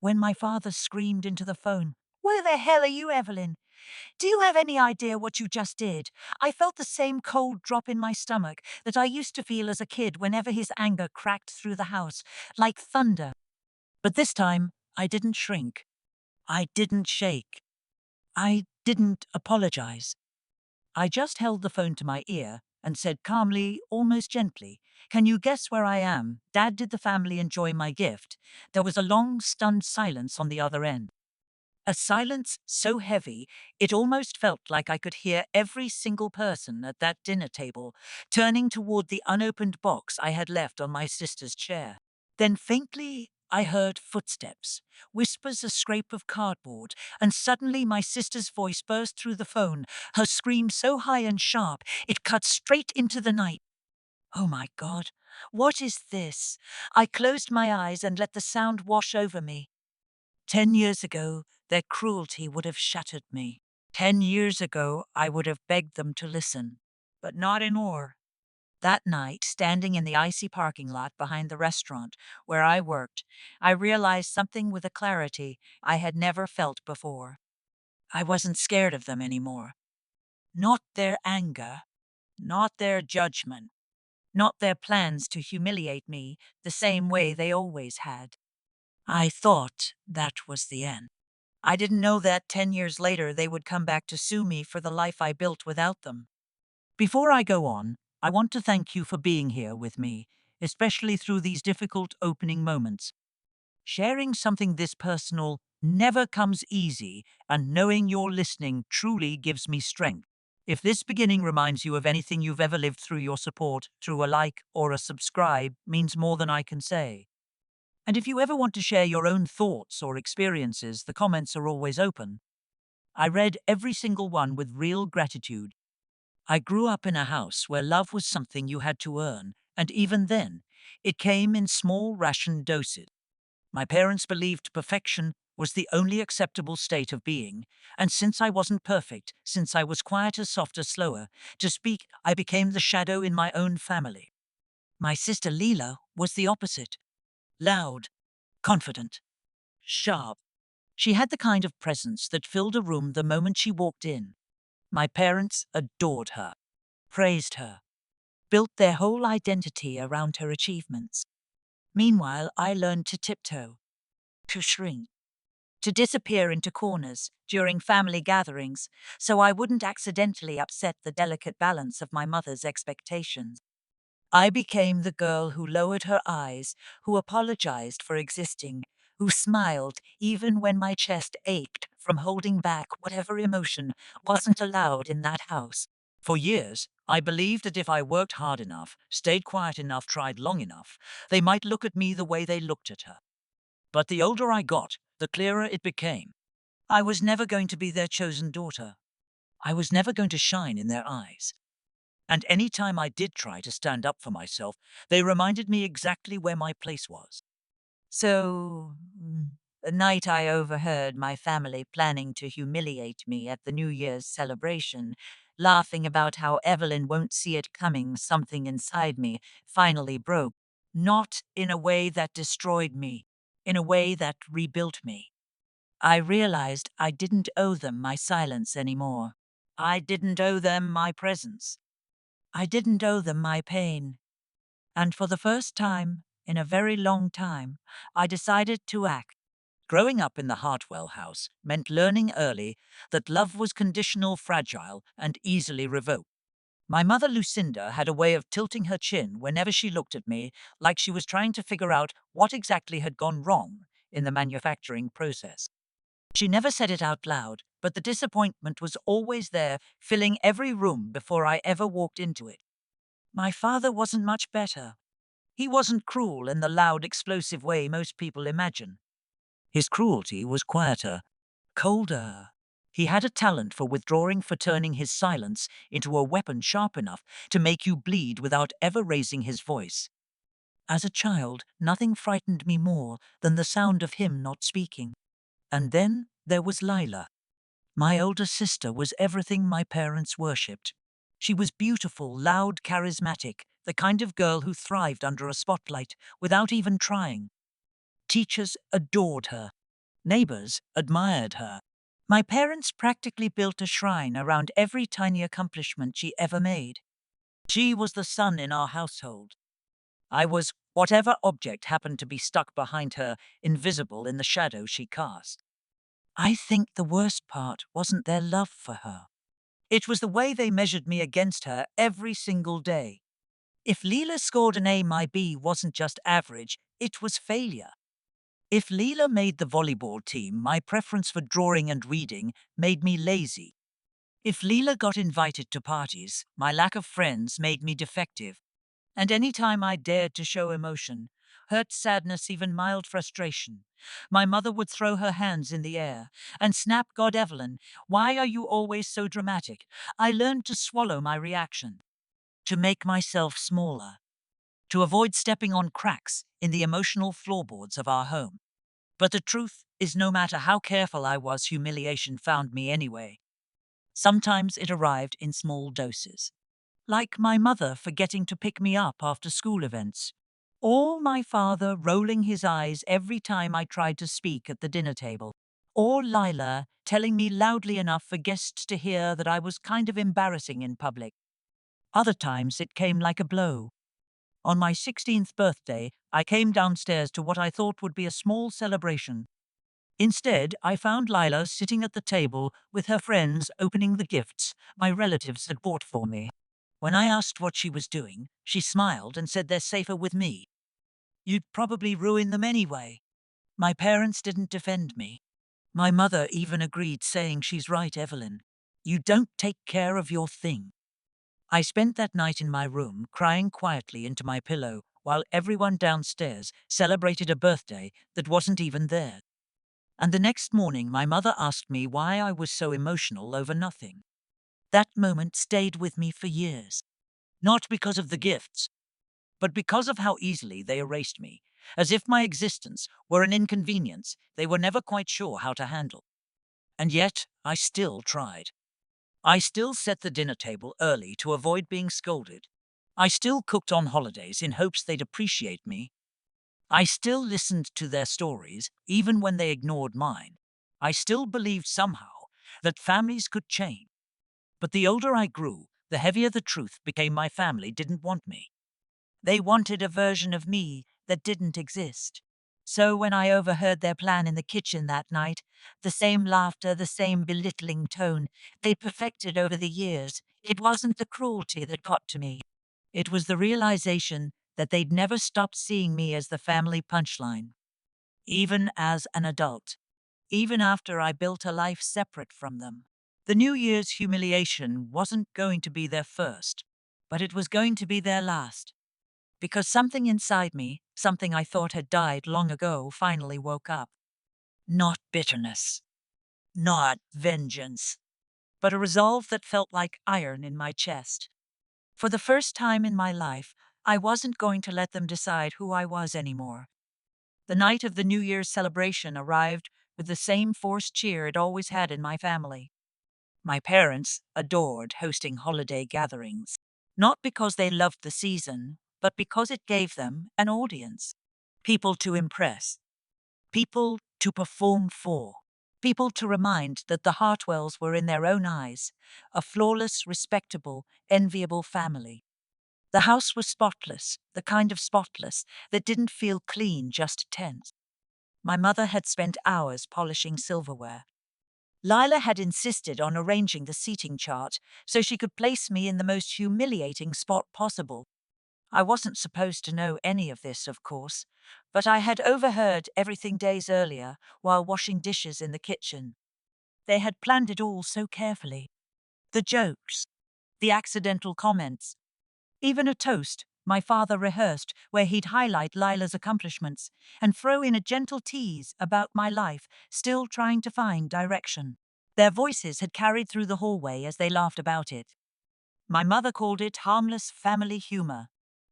when my father screamed into the phone, "Where the hell are you, Evelyn? Do you have any idea what you just did?" I felt the same cold drop in my stomach that I used to feel as a kid whenever his anger cracked through the house, like thunder. But this time, I didn't shrink. I didn't shake. I didn't apologize. I just held the phone to my ear and said calmly, almost gently, "Can you guess where I am? Dad, did the family enjoy my gift?" There was a long, stunned silence on the other end. A silence so heavy, it almost felt like I could hear every single person at that dinner table turning toward the unopened box I had left on my sister's chair. Then faintly, I heard footsteps, whispers, a scrape of cardboard, and suddenly my sister's voice burst through the phone, her scream so high and sharp it cut straight into the night. Oh my God, what is this? I closed my eyes and let the sound wash over me. 10 years ago, their cruelty would have shattered me. 10 years ago, I would have begged them to listen. But not anymore. That night, standing in the icy parking lot behind the restaurant where I worked, I realized something with a clarity I had never felt before. I wasn't scared of them anymore. Not their anger, not their judgment, not their plans to humiliate me the same way they always had. I thought that was the end. I didn't know that 10 years later they would come back to sue me for the life I built without them. Before I go on, I want to thank you for being here with me, especially through these difficult opening moments. Sharing something this personal never comes easy, and knowing you're listening truly gives me strength. If this beginning reminds you of anything you've ever lived through, your support through a like or a subscribe means more than I can say. And if you ever want to share your own thoughts or experiences, the comments are always open. I read every single one with real gratitude. I grew up in a house where love was something you had to earn, and even then, it came in small ration doses. My parents believed perfection was the only acceptable state of being, and since I wasn't perfect, since I was quieter, softer, slower, to speak, I became the shadow in my own family. My sister Leela was the opposite. Loud, confident, sharp. She had the kind of presence that filled a room the moment she walked in. My parents adored her, praised her, built their whole identity around her achievements. Meanwhile, I learned to tiptoe, to shrink, to disappear into corners during family gatherings so I wouldn't accidentally upset the delicate balance of my mother's expectations. I became the girl who lowered her eyes, who apologized for existing, who smiled even when my chest ached from holding back whatever emotion wasn't allowed in that house. For years, I believed that if I worked hard enough, stayed quiet enough, tried long enough, they might look at me the way they looked at her. But the older I got, the clearer it became. I was never going to be their chosen daughter. I was never going to shine in their eyes. And any time I did try to stand up for myself, they reminded me exactly where my place was. So, the night I overheard my family planning to humiliate me at the New Year's celebration, laughing about how Evelyn won't see it coming, something inside me finally broke. Not in a way that destroyed me, in a way that rebuilt me. I realized I didn't owe them my silence anymore. I didn't owe them my presence. I didn't owe them my pain. And for the first time in a very long time, I decided to act. Growing up in the Hartwell house meant learning early that love was conditional, fragile, and easily revoked. My mother, Lucinda, had a way of tilting her chin whenever she looked at me, like she was trying to figure out what exactly had gone wrong in the manufacturing process. She never said it out loud, but the disappointment was always there, filling every room before I ever walked into it. My father wasn't much better. He wasn't cruel in the loud, explosive way most people imagine. His cruelty was quieter, colder. He had a talent for withdrawing, for turning his silence into a weapon sharp enough to make you bleed without ever raising his voice. As a child, nothing frightened me more than the sound of him not speaking. And then there was Lila. My older sister was everything my parents worshipped. She was beautiful, loud, charismatic, the kind of girl who thrived under a spotlight without even trying. Teachers adored her. Neighbors admired her. My parents practically built a shrine around every tiny accomplishment she ever made. She was the sun in our household. I was whatever object happened to be stuck behind her, invisible in the shadow she cast. I think the worst part wasn't their love for her. It was the way they measured me against her every single day. If Leela scored an A, my B wasn't just average, it was failure. If Leela made the volleyball team, my preference for drawing and reading made me lazy. If Leela got invited to parties, my lack of friends made me defective. And any time I dared to show emotion, hurt, sadness, even mild frustration, my mother would throw her hands in the air and snap, "God, Evelyn, why are you always so dramatic?" I learned to swallow my reaction, to make myself smaller, to avoid stepping on cracks in the emotional floorboards of our home. But the truth is, no matter how careful I was, humiliation found me anyway. Sometimes it arrived in small doses, like my mother forgetting to pick me up after school events, or my father rolling his eyes every time I tried to speak at the dinner table, or Lila telling me loudly enough for guests to hear that I was kind of embarrassing in public. Other times it came like a blow. On my 16th birthday, I came downstairs to what I thought would be a small celebration. Instead, I found Lila sitting at the table with her friends opening the gifts my relatives had bought for me. When I asked what she was doing, she smiled and said, "They're safer with me." "You'd probably ruin them anyway." My parents didn't defend me. My mother even agreed, saying, "She's right, Evelyn. You don't take care of your thing." I spent that night in my room, crying quietly into my pillow while everyone downstairs celebrated a birthday that wasn't even theirs. And the next morning, my mother asked me why I was so emotional over nothing. That moment stayed with me for years. Not because of the gifts, but because of how easily they erased me, as if my existence were an inconvenience they were never quite sure how to handle. And yet, I still tried. I still set the dinner table early to avoid being scolded. I still cooked on holidays in hopes they'd appreciate me. I still listened to their stories, even when they ignored mine. I still believed somehow that families could change. But the older I grew, the heavier the truth became: my family didn't want me. They wanted a version of me that didn't exist. So when I overheard their plan in the kitchen that night, the same laughter, the same belittling tone they perfected over the years, it wasn't the cruelty that got to me. It was the realization that they'd never stopped seeing me as the family punchline. Even as an adult, even after I built a life separate from them. The New Year's humiliation wasn't going to be their first, but it was going to be their last. Because something inside me, something I thought had died long ago, finally woke up. Not bitterness, not vengeance, but a resolve that felt like iron in my chest. For the first time in my life, I wasn't going to let them decide who I was anymore. The night of the New Year's celebration arrived with the same forced cheer it always had in my family. My parents adored hosting holiday gatherings, not because they loved the season, but because it gave them an audience. People to impress, people to perform for, people to remind that the Hartwells were, in their own eyes, a flawless, respectable, enviable family. The house was spotless, the kind of spotless that didn't feel clean, just tense. My mother had spent hours polishing silverware. Lila had insisted on arranging the seating chart so she could place me in the most humiliating spot possible. I wasn't supposed to know any of this, of course, but I had overheard everything days earlier while washing dishes in the kitchen. They had planned it all so carefully. The jokes, the accidental comments, even a toast my father rehearsed where he'd highlight Lila's accomplishments and throw in a gentle tease about my life, still trying to find direction. Their voices had carried through the hallway as they laughed about it. My mother called it harmless family humor.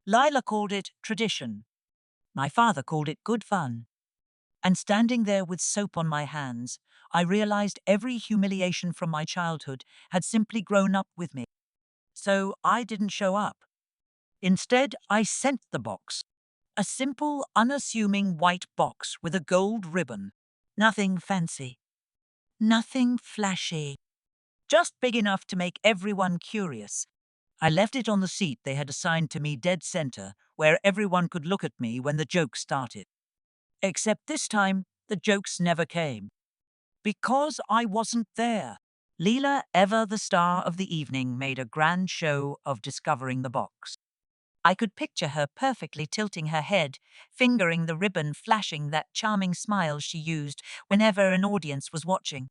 Lila called it tradition. My father called it good fun. And standing there with soap on my hands, I realized every humiliation from my childhood had simply grown up with me. So I didn't show up. Instead, I sent the box. A simple, unassuming white box with a gold ribbon. Nothing fancy. Nothing flashy. Just big enough to make everyone curious. I left it on the seat they had assigned to me dead center, where everyone could look at me when the joke started. Except this time, the jokes never came. Because I wasn't there. Leela, ever the star of the evening, made a grand show of discovering the box. I could picture her perfectly tilting her head, fingering the ribbon, flashing that charming smile she used whenever an audience was watching.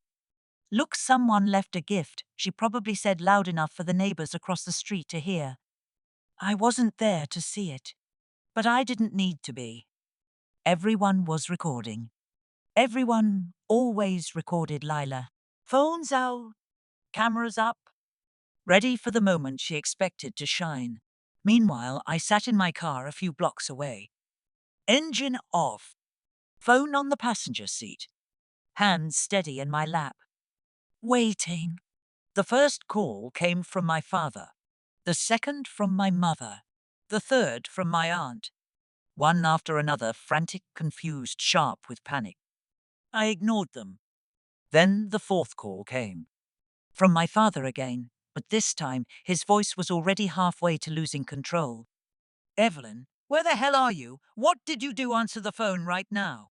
Look, someone left a gift, she probably said loud enough for the neighbors across the street to hear. I wasn't there to see it, but I didn't need to be. Everyone was recording. Everyone always recorded Lila. Phones out, cameras up, ready for the moment she expected to shine. Meanwhile, I sat in my car a few blocks away. Engine off, phone on the passenger seat, hands steady in my lap. Waiting. The first call came from my father, the second from my mother, the third from my aunt. One after another, frantic, confused, sharp with panic. I ignored them. Then the fourth call came. From my father again, but this time his voice was already halfway to losing control. Evelyn, where the hell are you? What did you do? Answer the phone right now.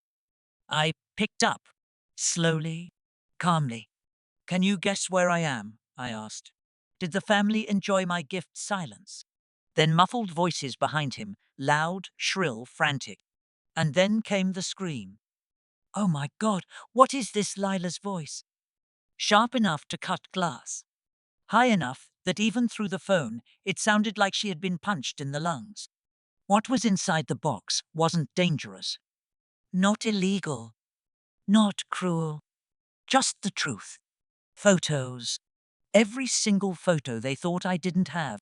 I picked up, slowly, calmly. Can you guess where I am? I asked. Did the family enjoy my gift? Silence. Then muffled voices behind him, loud, shrill, frantic. And then came the scream. Oh my God, what is this? Lila's voice. Sharp enough to cut glass. High enough that even through the phone, it sounded like she had been punched in the lungs. What was inside the box wasn't dangerous. Not illegal. Not cruel. Just the truth. Photos. Every single photo they thought I didn't have.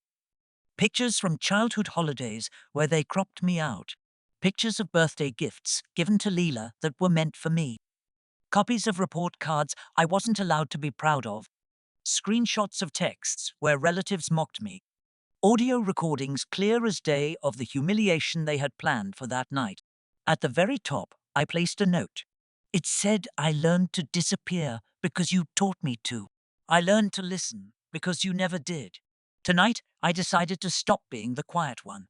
Pictures from childhood holidays where they cropped me out. Pictures of birthday gifts given to Leela that were meant for me. Copies of report cards I wasn't allowed to be proud of. Screenshots of texts where relatives mocked me. Audio recordings clear as day of the humiliation they had planned for that night. At the very top, I placed a note. It said, I learned to disappear because you taught me to. I learned to listen because you never did. Tonight, I decided to stop being the quiet one.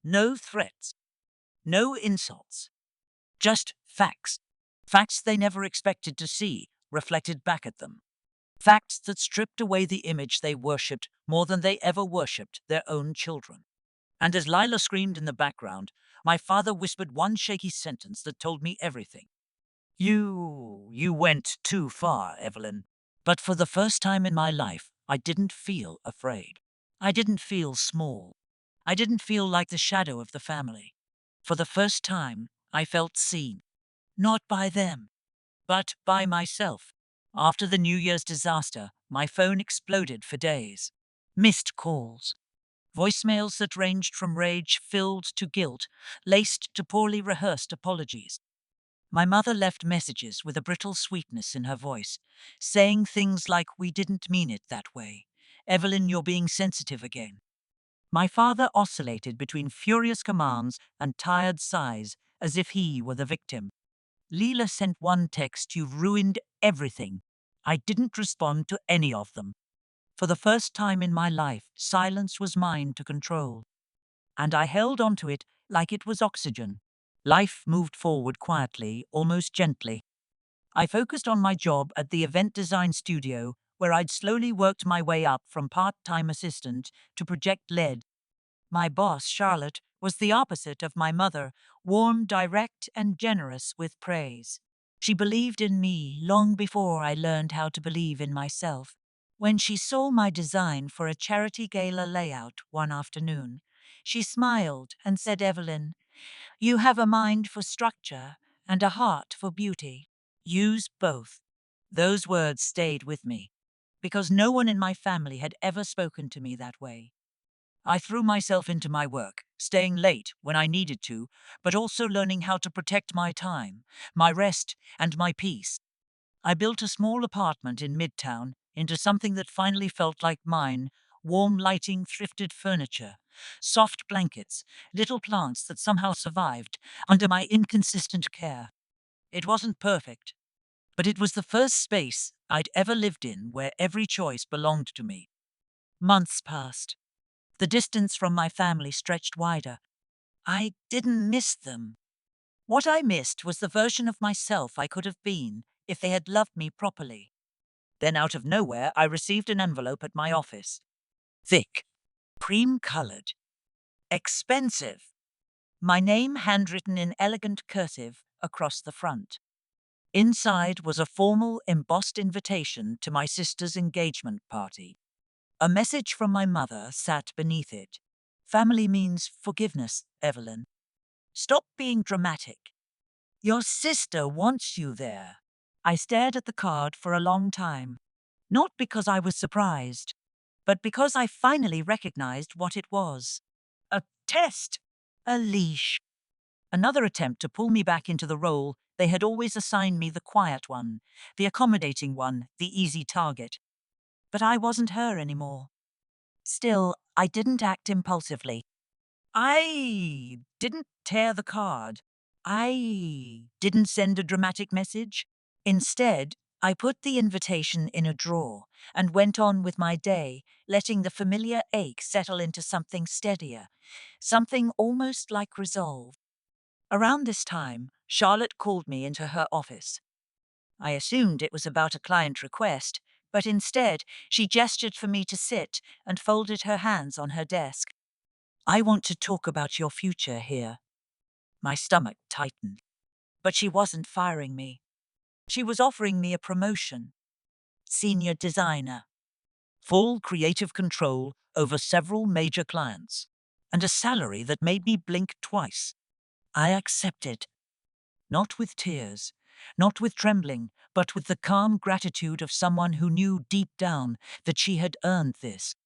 No threats. No insults. Just facts. Facts they never expected to see reflected back at them. Facts that stripped away the image they worshipped more than they ever worshipped their own children. And as Lila screamed in the background, my father whispered one shaky sentence that told me everything. You went too far, Evelyn. But for the first time in my life, I didn't feel afraid. I didn't feel small. I didn't feel like the shadow of the family. For the first time, I felt seen. Not by them, but by myself. After the New Year's disaster, my phone exploded for days. Missed calls. Voicemails that ranged from rage-filled to guilt, laced to poorly rehearsed apologies. My mother left messages with a brittle sweetness in her voice, saying things like, we didn't mean it that way. Evelyn, you're being sensitive again. My father oscillated between furious commands and tired sighs, as if he were the victim. Leela sent one text, you've ruined everything. I didn't respond to any of them. For the first time in my life, silence was mine to control. And I held onto it like it was oxygen. Life moved forward quietly, almost gently. I focused on my job at the event design studio, where I'd slowly worked my way up from part-time assistant to project lead. My boss, Charlotte, was the opposite of my mother, warm, direct, and generous with praise. She believed in me long before I learned how to believe in myself. When she saw my design for a charity gala layout one afternoon, she smiled and said, Evelyn, you have a mind for structure and a heart for beauty. Use both. Those words stayed with me, because no one in my family had ever spoken to me that way. I threw myself into my work, staying late when I needed to, but also learning how to protect my time, my rest, and my peace. I built a small apartment in Midtown into something that finally felt like mine: warm lighting, thrifted furniture, soft blankets, little plants that somehow survived under my inconsistent care. It wasn't perfect, But it was the first space I'd ever lived in where every choice belonged to me. Months passed. The distance from my family stretched wider. I didn't miss them. What I missed was the version of myself I could have been if they had loved me properly. Then, out of nowhere, I received an envelope at my office. Thick, cream-colored, expensive. My name handwritten in elegant cursive across the front. Inside was a formal, embossed invitation to my sister's engagement party. A message from my mother sat beneath it. Family means forgiveness, Evelyn. Stop being dramatic. Your sister wants you there. I stared at the card for a long time, not because I was surprised, but because I finally recognized what it was. A test. A leash. Another attempt to pull me back into the role they had always assigned me, the quiet one, the accommodating one, the easy target. But I wasn't her anymore. Still, I didn't act impulsively. I didn't tear the card. I didn't send a dramatic message. Instead, I put the invitation in a drawer and went on with my day, letting the familiar ache settle into something steadier, something almost like resolve. Around this time, Charlotte called me into her office. I assumed it was about a client request, but instead, she gestured for me to sit and folded her hands on her desk. I want to talk about your future here. My stomach tightened. But she wasn't firing me. She was offering me a promotion. Senior designer. Full creative control over several major clients. And a salary that made me blink twice. I accepted. Not with tears, not with trembling, but with the calm gratitude of someone who knew deep down that she had earned this.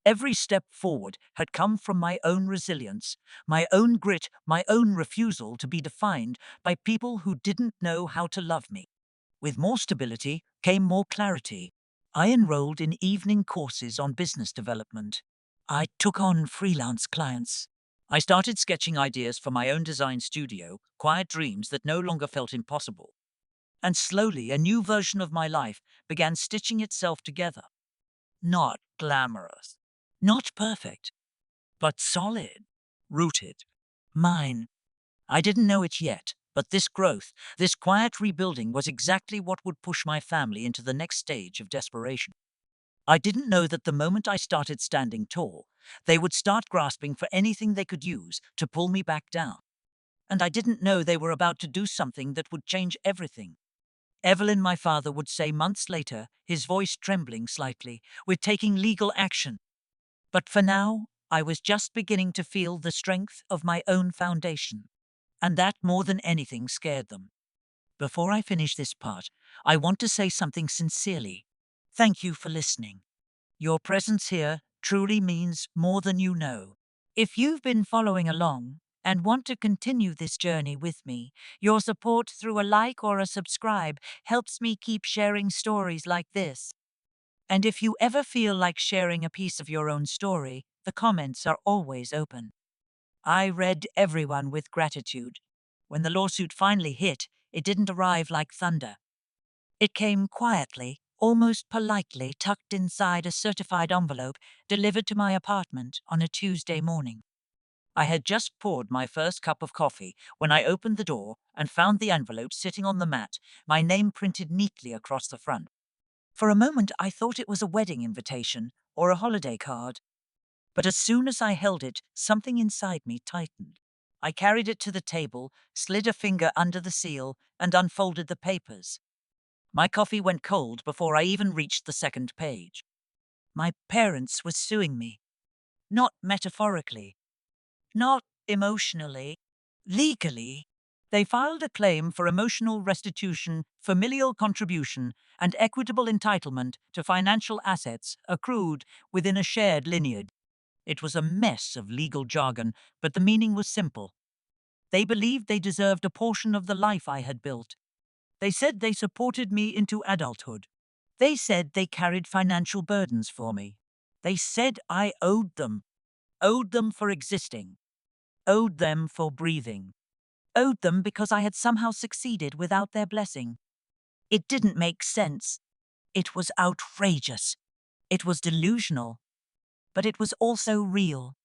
Every step forward had come from my own resilience, my own grit, my own refusal to be defined by people who didn't know how to love me. With more stability came more clarity. I enrolled in evening courses on business development. I took on freelance clients. I started sketching ideas for my own design studio, quiet dreams that no longer felt impossible. And slowly, a new version of my life began stitching itself together. Not glamorous, not perfect, but solid, rooted, mine. I didn't know it yet, but this growth, this quiet rebuilding was exactly what would push my family into the next stage of desperation. I didn't know that the moment I started standing tall, they would start grasping for anything they could use to pull me back down. And I didn't know they were about to do something that would change everything. Evelyn, my father, would say months later, his voice trembling slightly, "We're taking legal action." But for now, I was just beginning to feel the strength of my own foundation. And that, more than anything, scared them. Before I finish this part, I want to say something sincerely. Thank you for listening. Your presence here truly means more than you know. If you've been following along and want to continue this journey with me, your support through a like or a subscribe helps me keep sharing stories like this. And if you ever feel like sharing a piece of your own story, the comments are always open. I read everyone with gratitude. When the lawsuit finally hit, it didn't arrive like thunder. It came quietly, almost politely, tucked inside a certified envelope delivered to my apartment on a Tuesday morning. I had just poured my first cup of coffee when I opened the door and found the envelope sitting on the mat, my name printed neatly across the front. For a moment, I thought it was a wedding invitation or a holiday card. But as soon as I held it, something inside me tightened. I carried it to the table, slid a finger under the seal, and unfolded the papers. My coffee went cold before I even reached the second page. My parents were suing me. Not metaphorically, not emotionally, legally. They filed a claim for emotional restitution, familial contribution, and equitable entitlement to financial assets accrued within a shared lineage. It was a mess of legal jargon, but the meaning was simple. They believed they deserved a portion of the life I had built. They said they supported me into adulthood. They said they carried financial burdens for me. They said I owed them for existing, owed them for breathing, owed them because I had somehow succeeded without their blessing. It didn't make sense. It was outrageous. It was delusional. But it was also real.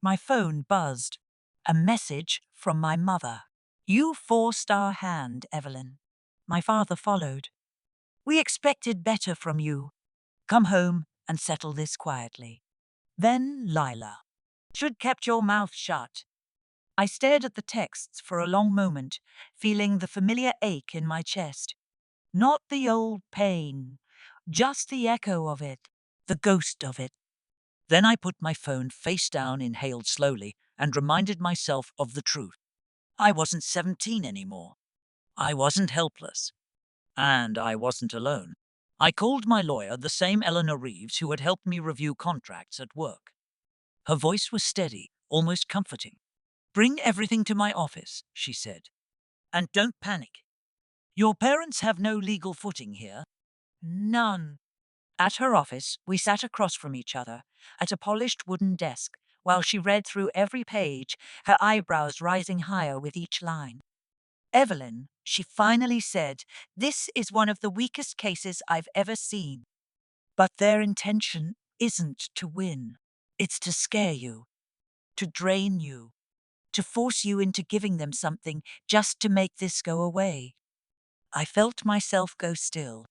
My phone buzzed. A message from my mother. "You forced our hand, Evelyn." My father followed. "We expected better from you. Come home and settle this quietly." Then Lila. "Should kept your mouth shut." I stared at the texts for a long moment, feeling the familiar ache in my chest. Not the old pain, just the echo of it, the ghost of it. Then I put my phone face down, inhaled slowly, and reminded myself of the truth. I wasn't 17 anymore. I wasn't helpless. And I wasn't alone. I called my lawyer, the same Eleanor Reeves who had helped me review contracts at work. Her voice was steady, almost comforting. "Bring everything to my office," she said. "And don't panic. Your parents have no legal footing here." None. At her office, we sat across from each other, at a polished wooden desk, while she read through every page, her eyebrows rising higher with each line. "Evelyn," she finally said, "this is one of the weakest cases I've ever seen. But their intention isn't to win. It's to scare you, to drain you, to force you into giving them something just to make this go away." I felt myself go still,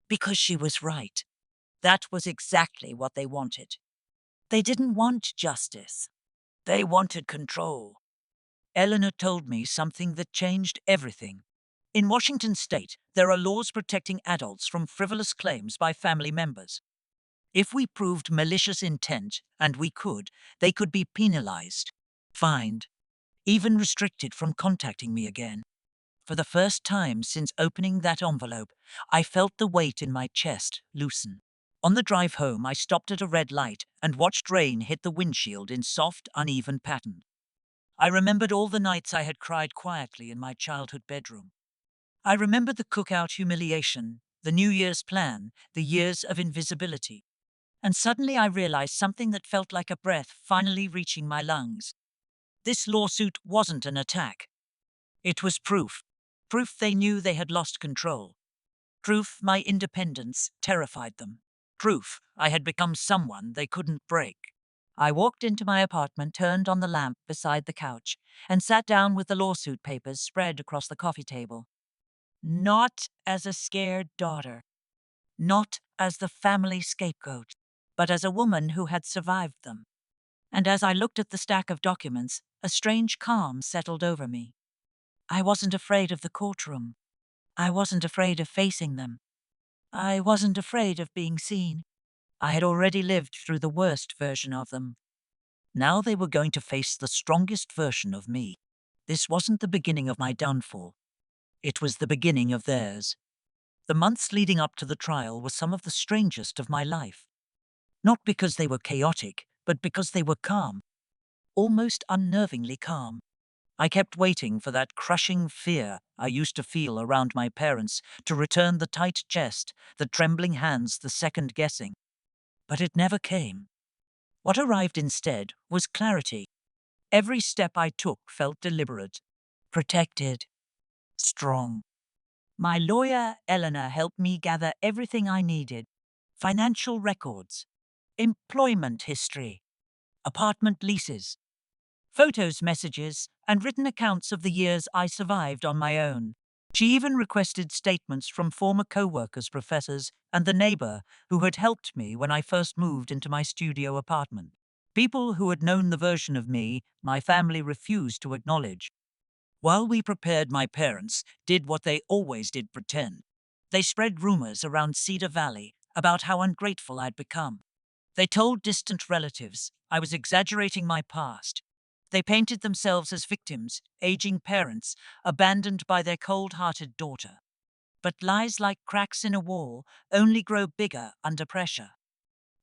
because she was right. That was exactly what they wanted. They didn't want justice. They wanted control. Eleanor told me something that changed everything. In Washington state, there are laws protecting adults from frivolous claims by family members. If we proved malicious intent, and we could, they could be penalized, fined, even restricted from contacting me again. For the first time since opening that envelope, I felt the weight in my chest loosen. On the drive home, I stopped at a red light and watched rain hit the windshield in soft, uneven pattern. I remembered all the nights I had cried quietly in my childhood bedroom. I remembered the cookout humiliation, the New Year's plan, the years of invisibility. And suddenly I realized something that felt like a breath finally reaching my lungs. This lawsuit wasn't an attack. It was proof. Proof they knew they had lost control. Proof my independence terrified them. Proof I had become someone they couldn't break. I walked into my apartment, turned on the lamp beside the couch, and sat down with the lawsuit papers spread across the coffee table. Not as a scared daughter, not as the family scapegoat, but as a woman who had survived them. And as I looked at the stack of documents, a strange calm settled over me. I wasn't afraid of the courtroom. I wasn't afraid of facing them. I wasn't afraid of being seen. I had already lived through the worst version of them. Now they were going to face the strongest version of me. This wasn't the beginning of my downfall. It was the beginning of theirs. The months leading up to the trial were some of the strangest of my life. Not because they were chaotic, but because they were calm. Almost unnervingly calm. I kept waiting for that crushing fear I used to feel around my parents to return, the tight chest, the trembling hands, the second guessing. But it never came. What arrived instead was clarity. Every step I took felt deliberate, protected, strong. My lawyer, Eleanor, helped me gather everything I needed: financial records, employment history, apartment leases, photos, messages, and written accounts of the years I survived on my own. She even requested statements from former co-workers, professors, and the neighbor who had helped me when I first moved into my studio apartment. People who had known the version of me my family refused to acknowledge. While we prepared, my parents did what they always did: pretend. They spread rumors around Cedar Valley about how ungrateful I'd become. They told distant relatives I was exaggerating my past. They painted themselves as victims, aging parents, abandoned by their cold-hearted daughter. But lies, like cracks in a wall, only grow bigger under pressure.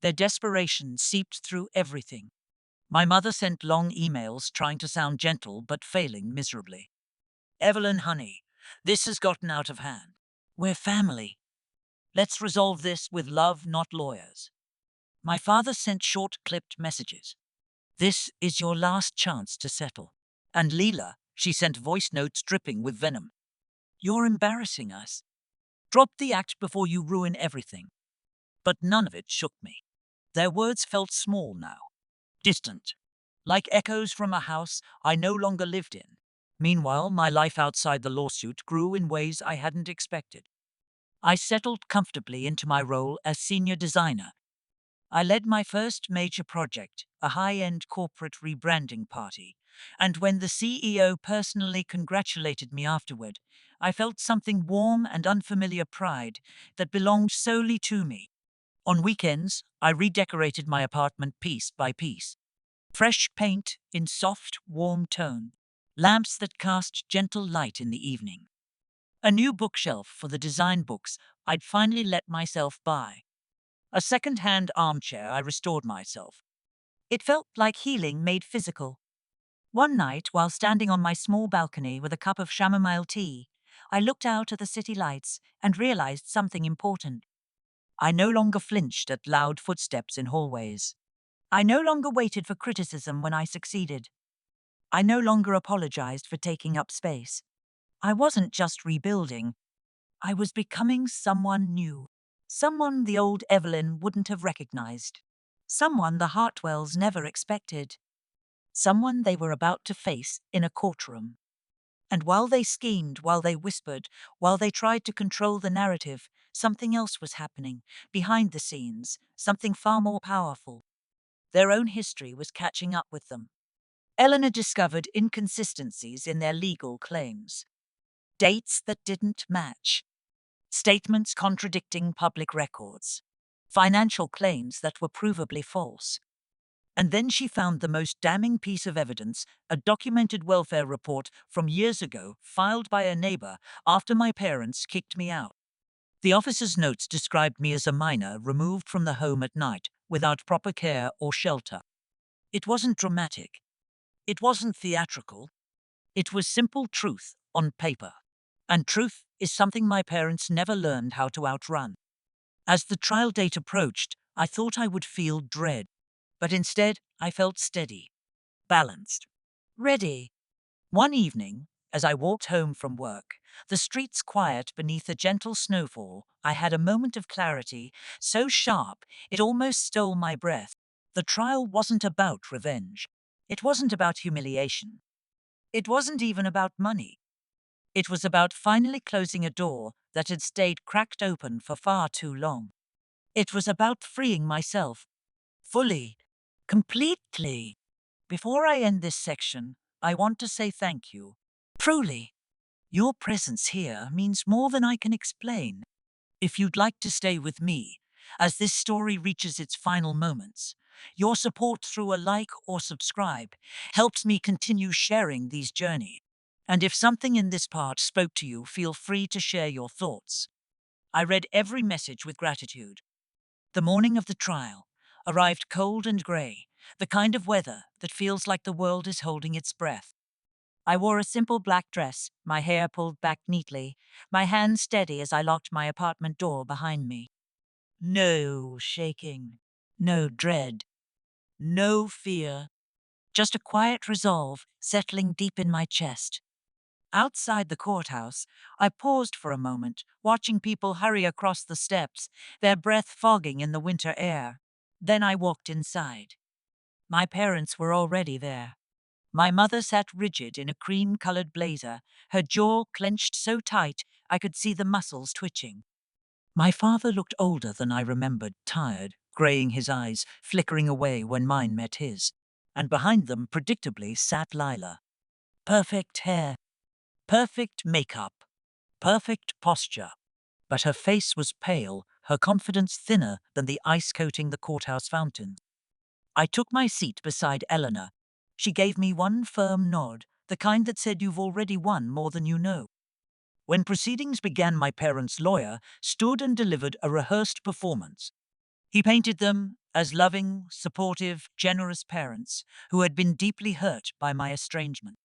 Their desperation seeped through everything. My mother sent long emails trying to sound gentle but failing miserably. "Evelyn, honey, this has gotten out of hand. We're family. Let's resolve this with love, not lawyers." My father sent short-clipped messages. "This is your last chance to settle." And Leela, she sent voice notes dripping with venom. "You're embarrassing us. Drop the act before you ruin everything. But none of it shook me. Their words felt small now, distant, like echoes from a house I no longer lived in. Meanwhile, my life outside the lawsuit grew in ways I hadn't expected. I settled comfortably into my role as senior designer. I led my first major project, a high-end corporate rebranding party, and when the CEO personally congratulated me afterward, I felt something warm and unfamiliar pride that belonged solely to me. On weekends, I redecorated my apartment piece by piece. Fresh paint in soft, warm tone, lamps that cast gentle light in the evening. A new bookshelf for the design books I'd finally let myself buy. A second-hand armchair I restored myself. It felt like healing made physical. One night, while standing on my small balcony with a cup of chamomile tea, I looked out at the city lights and realized something important. I no longer flinched at loud footsteps in hallways. I no longer waited for criticism when I succeeded. I no longer apologized for taking up space. I wasn't just rebuilding, I was becoming someone new. Someone the old Evelyn wouldn't have recognized. Someone the Hartwells never expected. Someone they were about to face in a courtroom. And while they schemed, while they whispered, while they tried to control the narrative, something else was happening, behind the scenes, something far more powerful. Their own history was catching up with them. Eleanor discovered inconsistencies in their legal claims. Dates that didn't match. Statements contradicting public records. Financial claims that were provably false. And then she found the most damning piece of evidence, a documented welfare report from years ago filed by a neighbor after my parents kicked me out. The officer's notes described me as a minor removed from the home at night without proper care or shelter. It wasn't dramatic. It wasn't theatrical. It was simple truth on paper. And truth is something my parents never learned how to outrun. As the trial date approached, I thought I would feel dread. But instead, I felt steady, balanced, ready. One evening, as I walked home from work, the streets quiet beneath a gentle snowfall, I had a moment of clarity, so sharp it almost stole my breath. The trial wasn't about revenge. It wasn't about humiliation. It wasn't even about money. It was about finally closing a door that had stayed cracked open for far too long. It was about freeing myself. Fully. Completely. Before I end this section, I want to say thank you. Truly. Your presence here means more than I can explain. If you'd like to stay with me, as this story reaches its final moments, your support through a like or subscribe helps me continue sharing these journeys. And if something in this part spoke to you, feel free to share your thoughts. I read every message with gratitude. The morning of the trial arrived cold and grey, the kind of weather that feels like the world is holding its breath. I wore a simple black dress, my hair pulled back neatly, my hands steady as I locked my apartment door behind me. No shaking, no dread, no fear, just a quiet resolve settling deep in my chest. Outside the courthouse, I paused for a moment, watching people hurry across the steps, their breath fogging in the winter air. Then I walked inside. My parents were already there. My mother sat rigid in a cream-colored blazer, her jaw clenched so tight I could see the muscles twitching. My father looked older than I remembered, tired, graying his eyes, flickering away when mine met his. And behind them, predictably, sat Lila. Perfect hair, perfect makeup, perfect posture. But her face was pale, her confidence thinner than the ice coating the courthouse fountain. I took my seat beside Eleanor. She gave me one firm nod, the kind that said you've already won more than you know. When proceedings began, my parents' lawyer stood and delivered a rehearsed performance. He painted them as loving, supportive, generous parents who had been deeply hurt by my estrangement.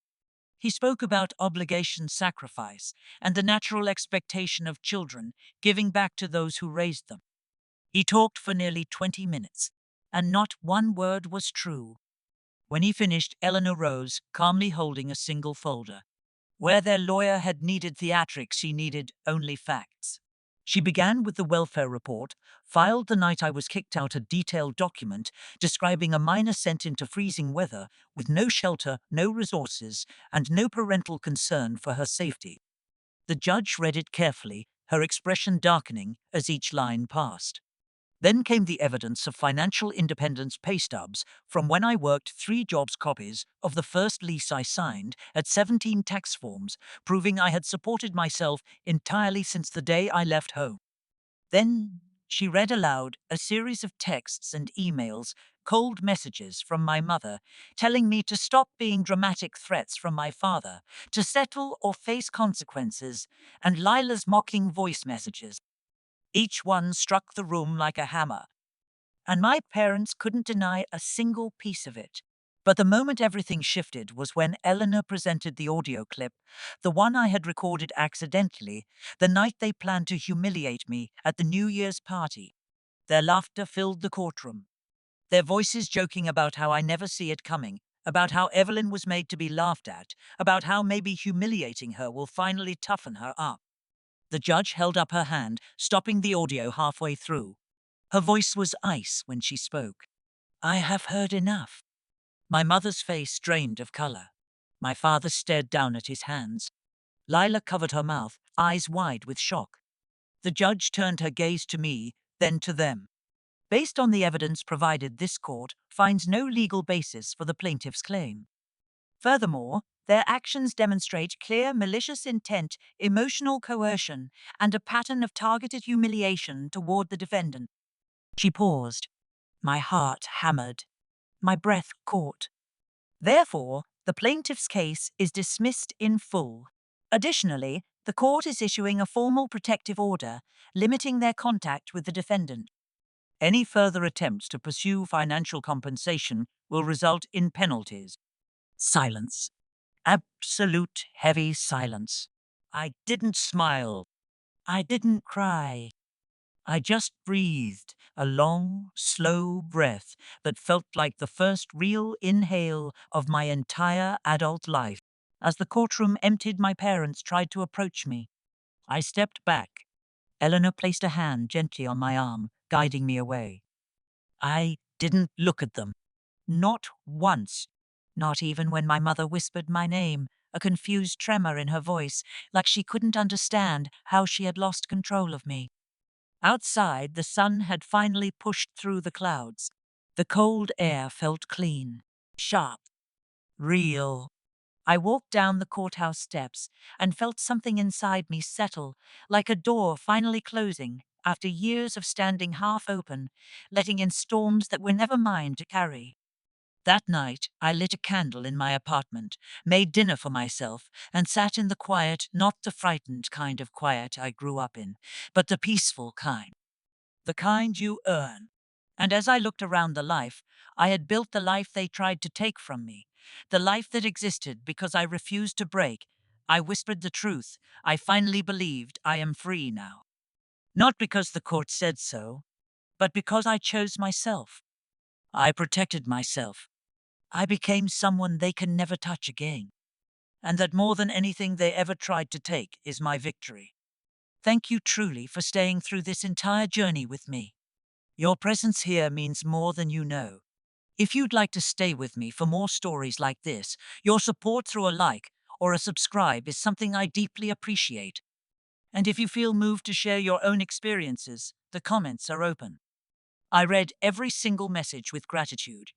He spoke about obligation, sacrifice, and the natural expectation of children giving back to those who raised them. He talked for nearly 20 minutes, and not one word was true. When he finished, Eleanor rose, calmly holding a single folder. Where their lawyer had needed theatrics, she needed only facts. She began with the welfare report, filed the night I was kicked out a detailed document describing a minor sent into freezing weather with no shelter, no resources, and no parental concern for her safety. The judge read it carefully, her expression darkening as each line passed. Then came the evidence of financial independence pay stubs from when I worked 3 jobs, copies of the first lease I signed at 17 tax forms, proving I had supported myself entirely since the day I left home. Then she read aloud a series of texts and emails, cold messages from my mother, telling me to stop being dramatic threats from my father, to settle or face consequences, and Lila's mocking voice messages. Each one struck the room like a hammer, and my parents couldn't deny a single piece of it. But the moment everything shifted was when Eleanor presented the audio clip, the one I had recorded accidentally, the night they planned to humiliate me at the New Year's party. Their laughter filled the courtroom, their voices joking about how I never see it coming, about how Evelyn was made to be laughed at, about how maybe humiliating her will finally toughen her up. The judge held up her hand, stopping the audio halfway through. Her voice was ice when she spoke. "I have heard enough." My mother's face drained of color. My father stared down at his hands. Lila covered her mouth, eyes wide with shock. The judge turned her gaze to me, then to them. "Based on the evidence provided, this court finds no legal basis for the plaintiff's claim. Furthermore, their actions demonstrate clear malicious intent, emotional coercion, and a pattern of targeted humiliation toward the defendant." She paused. My heart hammered. My breath caught. "Therefore, the plaintiff's case is dismissed in full. Additionally, the court is issuing a formal protective order limiting their contact with the defendant. Any further attempts to pursue financial compensation will result in penalties." Silence. Absolute heavy silence. I didn't smile. I didn't cry. I just breathed, a long, slow breath that felt like the first real inhale of my entire adult life. As the courtroom emptied, my parents tried to approach me. I stepped back. Eleanor placed a hand gently on my arm, guiding me away. I didn't look at them. Not once. Not even when my mother whispered my name, a confused tremor in her voice, like she couldn't understand how she had lost control of me. Outside, the sun had finally pushed through the clouds. The cold air felt clean, sharp, real. I walked down the courthouse steps and felt something inside me settle, like a door finally closing after years of standing half open, letting in storms that were never mine to carry. That night, I lit a candle in my apartment, made dinner for myself, and sat in the quiet, not the frightened kind of quiet I grew up in, but the peaceful kind. The kind you earn. And as I looked around the life, I had built the life they tried to take from me, the life that existed because I refused to break. I whispered the truth. I finally believed I am free now. Not because the court said so, but because I chose myself. I protected myself. I became someone they can never touch again. And that more than anything they ever tried to take is my victory. Thank you truly for staying through this entire journey with me. Your presence here means more than you know. If you'd like to stay with me for more stories like this, your support through a like or a subscribe is something I deeply appreciate. And if you feel moved to share your own experiences, the comments are open. I read every single message with gratitude.